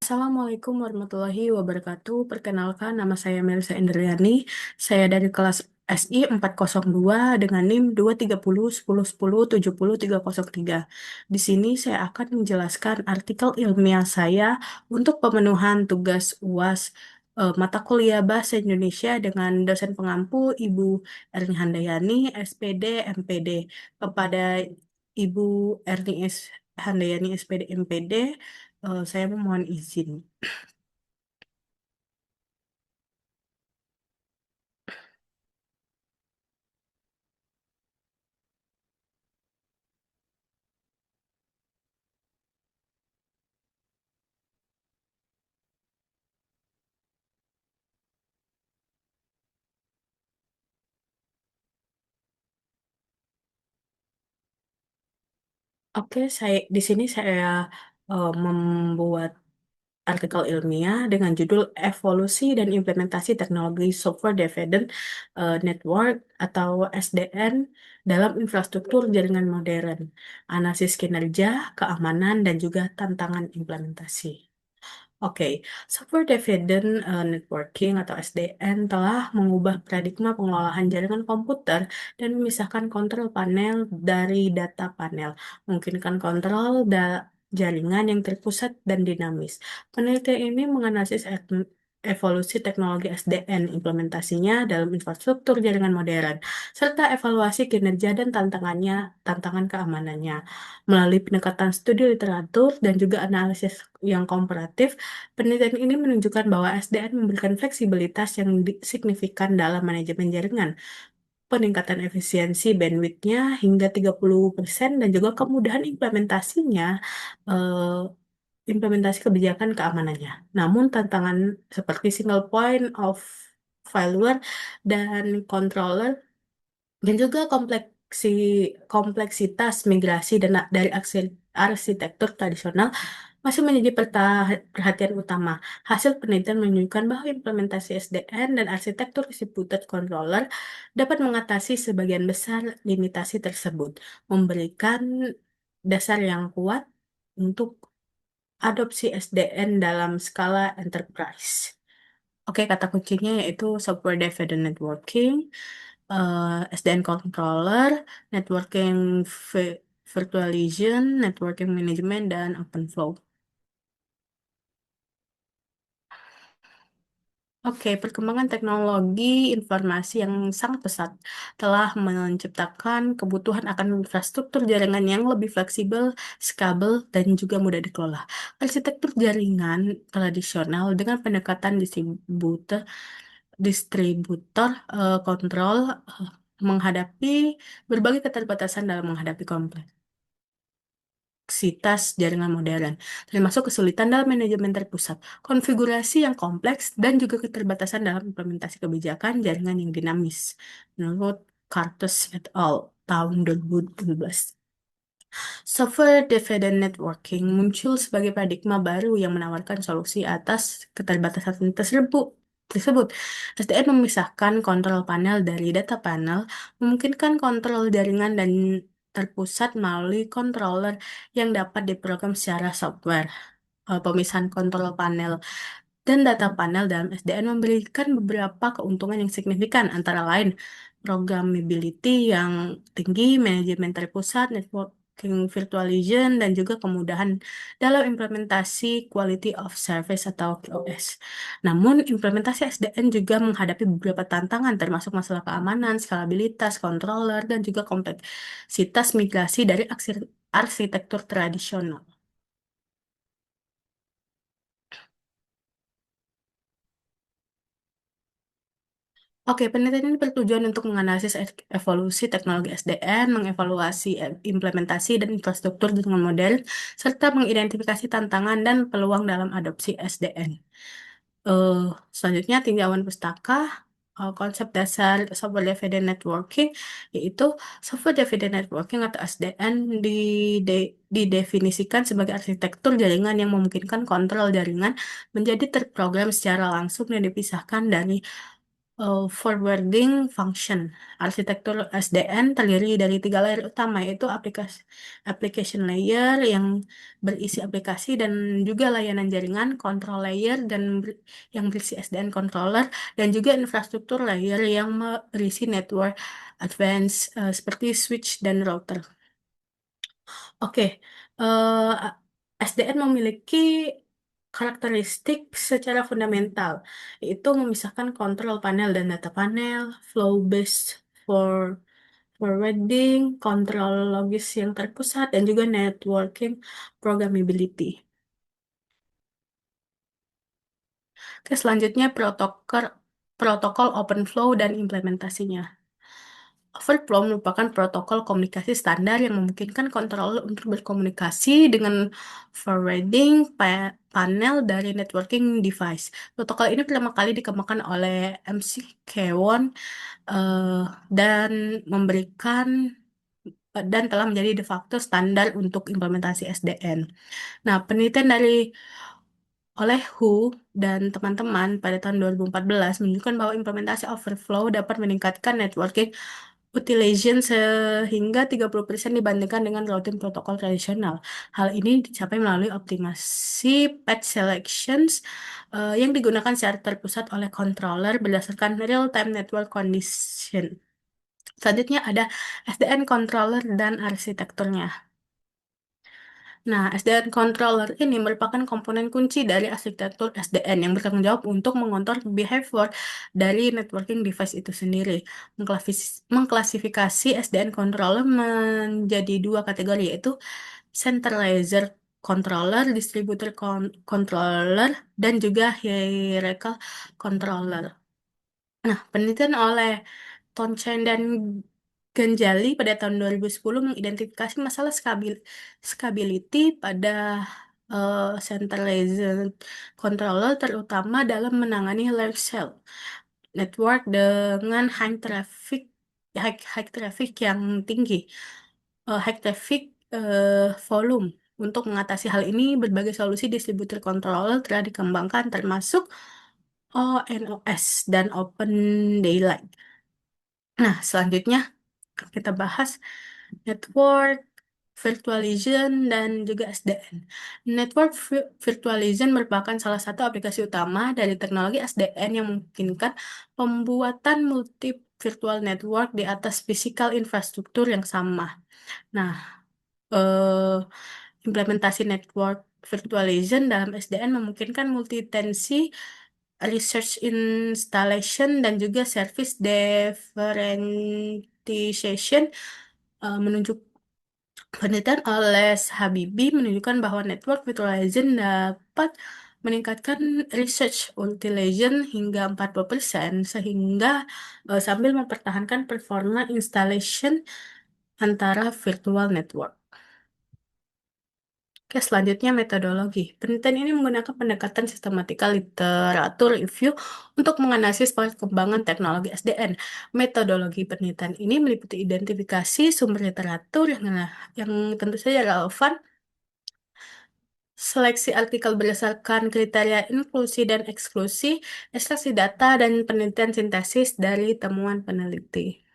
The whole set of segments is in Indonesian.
Assalamualaikum warahmatullahi wabarakatuh. Perkenalkan, nama saya Melisa Indriani. Saya dari kelas SI 402 dengan NIM 2301010700303. Di sini saya akan menjelaskan artikel ilmiah saya untuk pemenuhan tugas UAS mata kuliah Bahasa Indonesia dengan dosen pengampu Ibu Erni Handayani, SPD, MPD. Kepada Ibu Erni Handayani, SPD, MPD, saya memohon izin. Oke, di sini saya membuat artikel ilmiah dengan judul Evolusi dan Implementasi Teknologi Software Defined Network atau SDN dalam Infrastruktur Jaringan Modern, Analisis Kinerja, Keamanan, dan juga Tantangan Implementasi. Oke, Software Defined Networking atau SDN telah mengubah paradigma pengelolaan jaringan komputer dan memisahkan kontrol panel dari data panel, memungkinkan kontrol jaringan yang terpusat dan dinamis. Penelitian ini menganalisis evolusi teknologi SDN, implementasinya dalam infrastruktur jaringan modern, serta evaluasi kinerja dan tantangan keamanannya. Melalui pendekatan studi literatur dan juga analisis yang komparatif, penelitian ini menunjukkan bahwa SDN memberikan fleksibilitas yang signifikan dalam manajemen jaringan, peningkatan efisiensi bandwidth-nya hingga 30% dan juga kemudahan eh, implementasi kebijakan keamanannya. Namun tantangan seperti single point of failure dan controller dan juga kompleksitas migrasi dan dari arsitektur tradisional masih menjadi perhatian utama. Hasil penelitian menunjukkan bahwa implementasi SDN dan arsitektur distributed controller dapat mengatasi sebagian besar limitasi tersebut, memberikan dasar yang kuat untuk adopsi SDN dalam skala enterprise. Oke, kata kuncinya yaitu Software Defined Networking, SDN Controller, Networking Virtualization, Networking Management, dan OpenFlow. Oke, perkembangan teknologi informasi yang sangat pesat telah menciptakan kebutuhan akan infrastruktur jaringan yang lebih fleksibel, skabel, dan juga mudah dikelola. Arsitektur jaringan tradisional dengan pendekatan distributor kontrol menghadapi berbagai keterbatasan dalam menghadapi kompleksitas jaringan modern, termasuk kesulitan dalam manajemen terpusat, konfigurasi yang kompleks, dan juga keterbatasan dalam implementasi kebijakan jaringan yang dinamis. Menurut Cartus et al. Tahun 2017. Software Defined Networking muncul sebagai paradigma baru yang menawarkan solusi atas keterbatasan tersebut. SDN memisahkan kontrol panel dari data panel, memungkinkan kontrol jaringan dan terpusat melalui controller yang dapat diprogram secara software. Pemisahan kontrol panel dan data panel dalam SDN memberikan beberapa keuntungan yang signifikan, antara lain programmability yang tinggi, manajemen terpusat, networking virtualization, dan juga kemudahan dalam implementasi quality of service atau QoS. Namun, implementasi SDN juga menghadapi beberapa tantangan, termasuk masalah keamanan, skalabilitas, controller, dan juga kompleksitas migrasi dari arsitektur tradisional. Oke, penelitian ini bertujuan untuk menganalisis evolusi teknologi SDN, mengevaluasi implementasi dan infrastruktur dengan modern, serta mengidentifikasi tantangan dan peluang dalam adopsi SDN. Eh, Selanjutnya, tinjauan pustaka, konsep dasar Software Defined Networking, yaitu Software Defined Networking atau SDN didefinisikan sebagai arsitektur jaringan yang memungkinkan kontrol jaringan menjadi terprogram secara langsung dan dipisahkan dari Forwarding function. Arsitektur SDN terdiri dari tiga layer utama, yaitu application layer yang berisi aplikasi dan juga layanan jaringan, control layer yang berisi SDN controller, dan juga infrastruktur layer yang berisi network advance seperti switch dan router. Oke, SDN memiliki karakteristik secara fundamental, yaitu memisahkan kontrol panel dan data panel, flow-based for forwarding, kontrol logis yang terpusat, dan juga networking programmability. Oke, selanjutnya protokol open flow dan implementasinya. Overflow merupakan protokol komunikasi standar yang memungkinkan controller untuk berkomunikasi dengan forwarding panel dari networking device. Protokol ini pertama kali dikembangkan oleh MC Kwon eh, dan memberikan dan telah menjadi de facto standar untuk implementasi SDN. Nah, penelitian oleh Hu dan teman-teman pada tahun 2014 menunjukkan bahwa implementasi overflow dapat meningkatkan networking utilization sehingga 30% dibandingkan dengan routing protokol tradisional. Hal ini dicapai melalui optimasi patch selections yang digunakan secara terpusat oleh controller berdasarkan real-time network condition. Selanjutnya ada SDN controller dan arsitekturnya. Nah, SDN controller ini merupakan komponen kunci dari arsitektur SDN yang bertanggung jawab untuk mengontrol behavior dari networking device itu sendiri. Mengklasifikasi SDN controller menjadi dua kategori, yaitu centralizer controller, distributor controller, dan juga hierarchical controller. Nah, penelitian oleh Tonchen dan Ganjali pada tahun 2010 mengidentifikasi masalah scalability pada centralized controller, terutama dalam menangani large cell network dengan high traffic yang tinggi, high traffic volume. Untuk mengatasi hal ini, berbagai solusi distributed controller telah dikembangkan, termasuk ONOS dan Open Daylight. Nah, selanjutnya kita bahas network virtualization dan juga SDN. Network virtualization merupakan salah satu aplikasi utama dari teknologi SDN yang memungkinkan pembuatan multi virtual network di atas physical infrastruktur yang sama. Nah, eh, implementasi network virtualization dalam SDN memungkinkan multi-tensi research installation dan juga service differentiation. Menunjuk Penelitian oleh Habibi menunjukkan bahwa network virtualization dapat meningkatkan research utilization hingga 40% sehingga sambil mempertahankan performa installation antara virtual network. Oke, selanjutnya metodologi. Penelitian ini menggunakan pendekatan sistematika literatur review untuk menganalisis perkembangan teknologi SDN. Metodologi penelitian ini meliputi identifikasi sumber literatur yang tentu saja relevan, seleksi artikel berdasarkan kriteria inklusi dan eksklusi, ekstraksi data, dan penelitian sintesis dari temuan peneliti.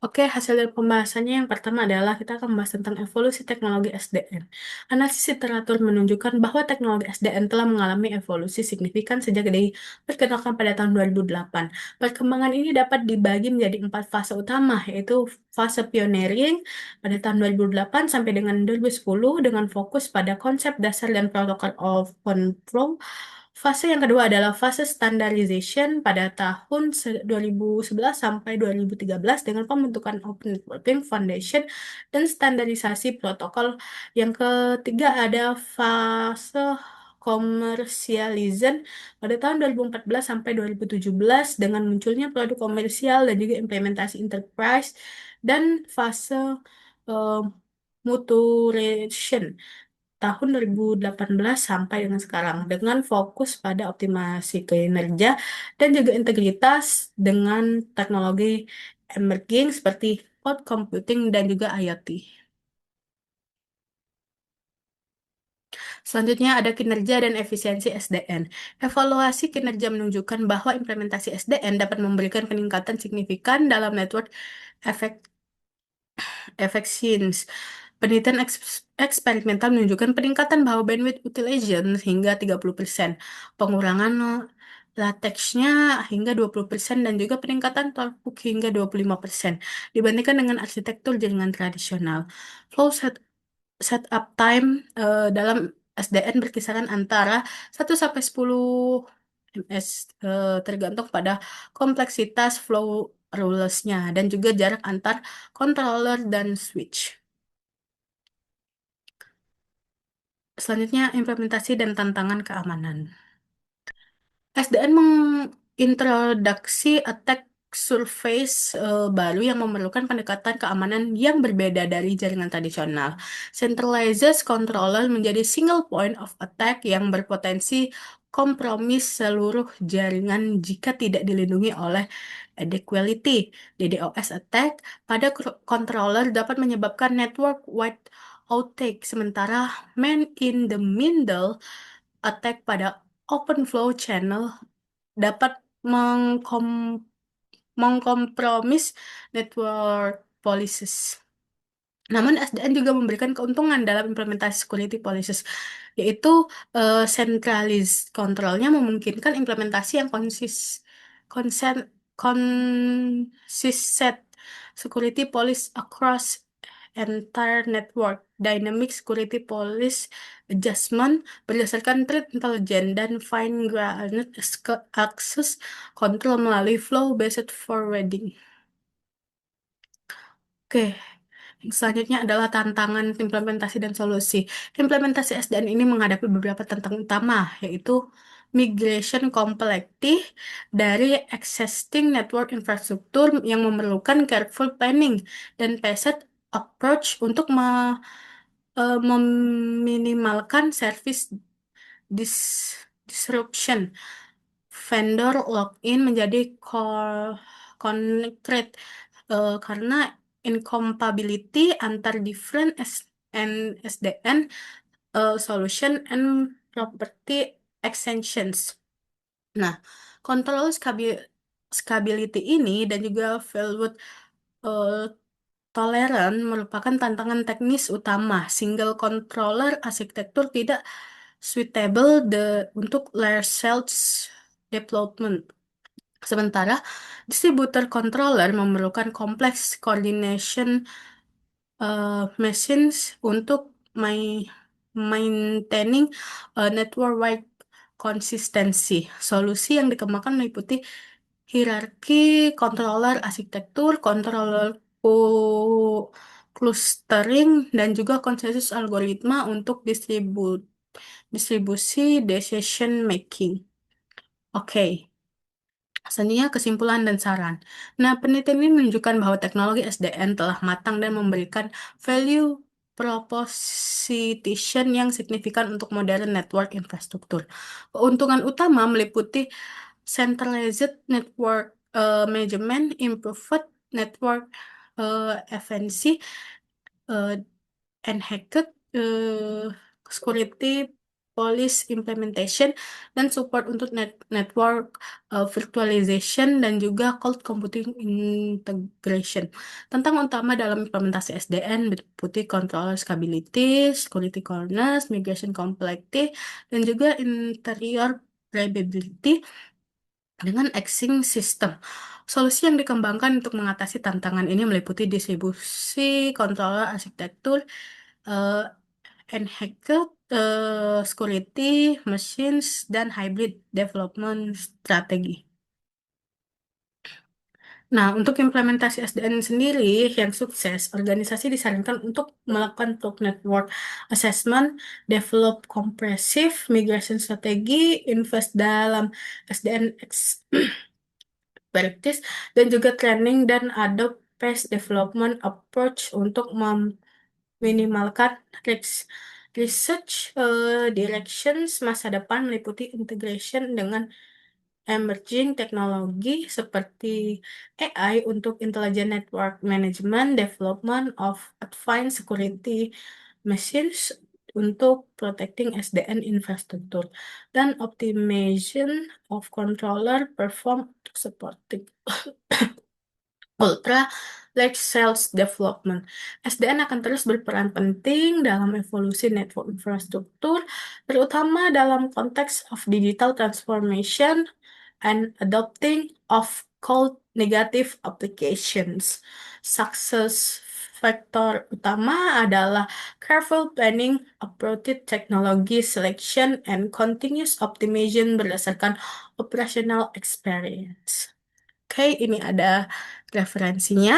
Oke, hasil dari pembahasannya yang pertama adalah kita akan membahas tentang evolusi teknologi SDN. Analisis literatur menunjukkan bahwa teknologi SDN telah mengalami evolusi signifikan sejak diperkenalkan pada tahun 2008. Perkembangan ini dapat dibagi menjadi 4 fase utama, yaitu fase pioneering pada tahun 2008 sampai dengan 2010 dengan fokus pada konsep dasar dan protokol open flow. Fase yang kedua adalah fase standardization pada tahun 2011 sampai 2013 dengan pembentukan Open Networking Foundation dan standarisasi protokol. Yang ketiga ada fase commercialization pada tahun 2014 sampai 2017 dengan munculnya produk komersial dan juga implementasi enterprise, dan fase eh, maturation tahun 2018 sampai dengan sekarang dengan fokus pada optimasi kinerja dan juga integritas dengan teknologi emerging seperti cloud computing dan juga IoT. Selanjutnya ada kinerja dan efisiensi SDN. Evaluasi kinerja menunjukkan bahwa implementasi SDN dapat memberikan peningkatan signifikan dalam network efek efficiency. Penelitian eksperimental menunjukkan peningkatan bahwa bandwidth utilization hingga 30%, pengurangan lateksnya hingga 20%, dan juga peningkatan throughput hingga 25% dibandingkan dengan arsitektur jaringan tradisional. Flow setup time dalam SDN berkisaran antara 1 sampai 10 ms, tergantung pada kompleksitas flow rules-nya dan juga jarak antar controller dan switch. Selanjutnya, implementasi dan tantangan keamanan. SDN mengintroduksi attack surface baru yang memerlukan pendekatan keamanan yang berbeda dari jaringan tradisional. Centralized controller menjadi single point of attack yang berpotensi kompromis seluruh jaringan jika tidak dilindungi oleh adequacy. DDoS attack pada controller dapat menyebabkan network-wide outage, sementara man-in-the-middle attack pada open flow channel dapat mengkompromis network policies. Namun SDN juga memberikan keuntungan dalam implementasi security policies, yaitu centralized controlnya memungkinkan implementasi yang konsen, consistent security policy across entire network. Dynamic security policy adjustment berdasarkan threat intelligence dan fine-grained access control melalui flow-based forwarding. Oke, selanjutnya adalah tantangan implementasi dan solusi. Implementasi SDN ini menghadapi beberapa tantangan utama, yaitu migration complexity dari existing network infrastruktur yang memerlukan careful planning dan phased approach untuk meminimalkan service disruption. Vendor login menjadi concrete karena incompatibility antar different and SDN solution and property extensions. Nah, kontrol scalability ini dan juga failure uh, tolerant merupakan tantangan teknis utama. Single controller arsitektur tidak suitable untuk large cells development. Sementara distributor controller memerlukan kompleks coordination machines untuk maintaining network-wide konsistensi. Solusi yang dikembangkan meliputi hierarki controller arsitektur, controller clustering, dan juga konsensus algoritma untuk distribusi decision making. Oke. Selanjutnya kesimpulan dan saran. Nah, penelitian ini menunjukkan bahwa teknologi SDN telah matang dan memberikan value proposition yang signifikan untuk modern network infrastruktur. Keuntungan utama meliputi centralized network management, improved network efficiency, uh, enhanced security policy implementation, dan support untuk network virtualization dan juga cloud computing integration. Tantangan utama dalam implementasi SDN meliputi control scalability, security corners, migration complexity, dan juga interior reliability dengan existing system. Solusi yang dikembangkan untuk mengatasi tantangan ini meliputi distribusi controller arsitektur, eh, enhanced security, machines, dan hybrid development strategi. Nah, untuk implementasi SDN sendiri yang sukses, organisasi disarankan untuk melakukan talk network assessment, develop comprehensive migration strategi, invest dalam SDN practice, dan juga training dan adopt phase development approach untuk meminimalkan risk. Research directions masa depan meliputi integration dengan emerging teknologi seperti AI untuk intelligent network management, development of advanced security machines, untuk protecting SDN infrastruktur dan optimization of controller perform untuk supporting ultra large cells development. SDN akan terus berperan penting dalam evolusi network infrastruktur, terutama dalam konteks of digital transformation and adopting of cloud negative applications. Success faktor utama adalah careful planning, appropriate technology selection, and continuous optimization berdasarkan operational experience. Oke, ini ada referensinya.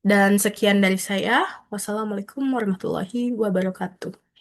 Dan sekian dari saya. Wassalamualaikum warahmatullahi wabarakatuh.